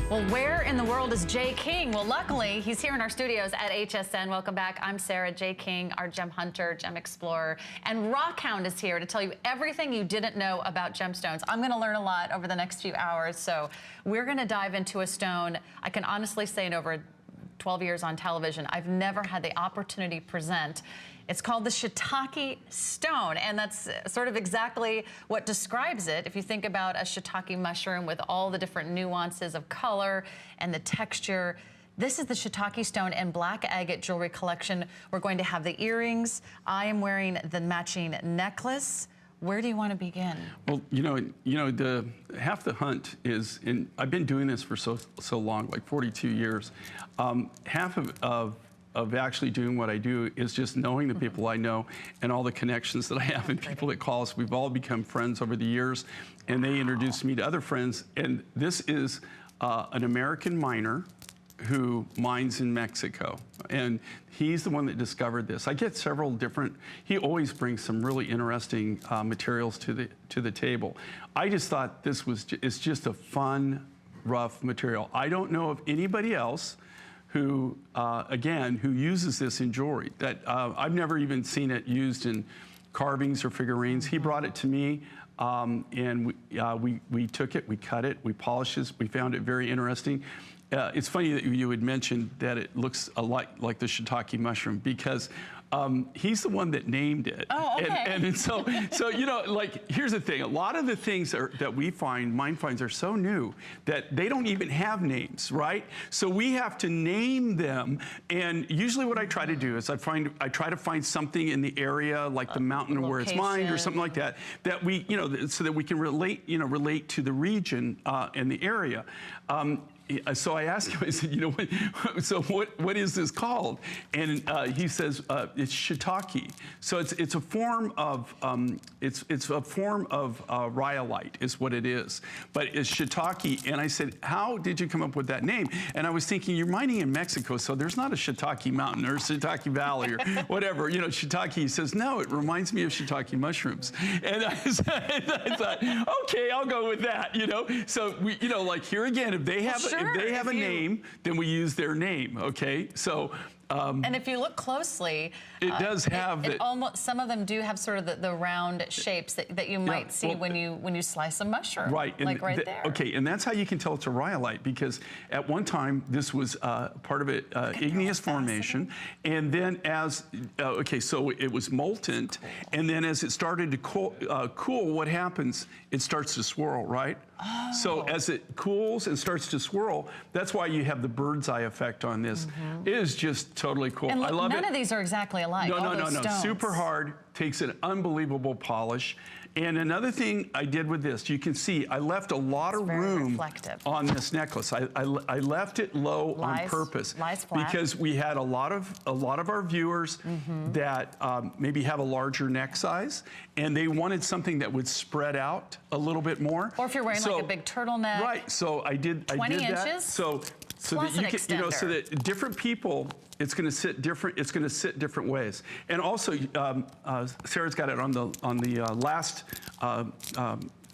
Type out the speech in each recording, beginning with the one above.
Well, where in the world is Jay King? Well, luckily, he's here in our studios at HSN. Welcome back. I'm Sarah. Jay King, our gem hunter, gem explorer, and Rockhound is here to tell you everything you didn't know about gemstones. I'm going to learn a lot over the next few hours, so we're going to dive into a stone. I can honestly say in over 12 years on television, I've never had the opportunity to present. It's called the Shitake stone, and that's sort of exactly what describes it. If you think about a shiitake mushroom with all the different nuances of color and the texture, this is the Shitake stone and black agate jewelry collection. We're going to have the earrings. I am wearing the matching necklace. Where do you want to begin? Well, the half the hunt is in. I've been doing this for so long, like 42 years. Half of actually doing what I do is just knowing the people I know and all the connections that I have and people that call us. We've all become friends over the years, and they introduced me to other friends. And this is an American miner who mines in Mexico, and he's the one that discovered this. I get several different. He always brings some really interesting materials to the table. I just thought this was it's just a fun, rough material. I don't know of anybody else who, again, who uses this in jewelry. That I've never even seen it used in carvings or figurines. He brought it to me, and we took it, we cut it, we polished it. We found it very interesting. It's funny that you had mentioned that it looks a lot like the shiitake mushroom, because he's the one that named it. Oh, okay. And so like, here's the thing. A lot of the things that we find, mine finds, are so new that they don't even have names, right? So we have to name them. And usually what I try to do is I try to find something in the area, like the mountain or where it's mined or something like that, that we, so that we can relate to the region and the area. So I asked him, I said, so what is this called? And he says it's shiitake. So it's a form of rhyolite is what it is, but it's shiitake. And I said, how did you come up with that name? And I was thinking, you're mining in Mexico, so there's not a shiitake mountain or shiitake valley or whatever. Shiitake. He says, no, it reminds me of shiitake mushrooms. And I thought, okay, I'll go with that. So we, like here again, if they have if they have a name, then we use their name, okay? So, and if you look closely, it does have almost, some of them do have sort of the round shapes that you might see when you slice a mushroom, right? Like right there. Okay, and that's how you can tell it's a rhyolite, because at one time this was part of it igneous formation, and then as so it was molten, and then as it started to cool, what happens? It starts to swirl, right? Oh. So as it cools and starts to swirl, that's why you have the bird's eye effect on this. It is just totally cool. And look, I love it. None of these are exactly alike. No. Super hard, takes an unbelievable polish. And another thing I did with this, you can see I left a lot of room on this necklace. I left it low on purpose because we had a lot of our viewers that maybe have a larger neck size, and they wanted something that would spread out a little bit more. Or if you're wearing like a big turtleneck. Right. So I did 20 that. inches. So that you can, so that different people, it's going to sit different. It's going to sit different ways. And also, Sarah's got it on the last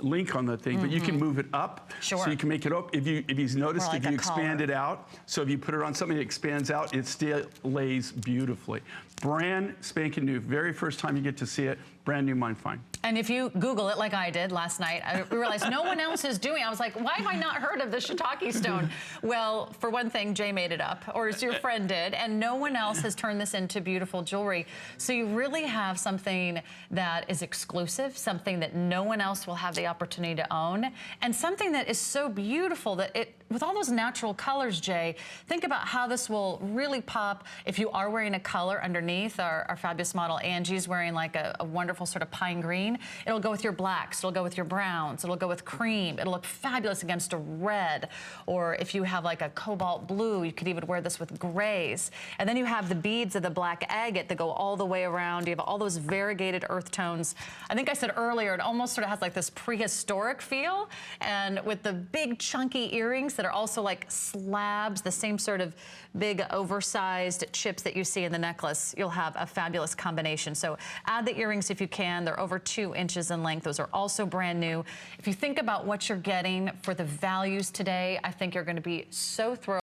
link on the thing, but you can move it up. Sure. So you can make it up. If you've noticed, like if you expand it out, so if you put it on something that expands out, it still lays beautifully. Brand spanking new. Very first time you get to see it, brand new mine find. And if you Google it like I did last night, I realized no one else is doing it. I was like, why have I not heard of the Shitake stone? Well, for one thing, Jay made it up, or your friend did, and no one else has turned this into beautiful jewelry. So you really have something that is exclusive, something that no one else will have the opportunity to own, and something that is so beautiful that with all those natural colors, Jay, think about how this will really pop if you are wearing a color underneath. Our fabulous model Angie's wearing like a wonderful sort of pine green. It'll go with your blacks, it'll go with your browns, it'll go with cream, it'll look fabulous against a red. Or if you have like a cobalt blue, you could even wear this with grays. And then you have the beads of the black agate that go all the way around. You have all those variegated earth tones. I think I said earlier, it almost sort of has like this prehistoric feel. And with the big chunky earrings, that are also like slabs, the same sort of big oversized chips that you see in the necklace. You'll have a fabulous combination. So add the earrings if you can. They're over 2 inches in length. Those are also brand new. If you think about what you're getting for the values today, I think you're going to be so thrilled.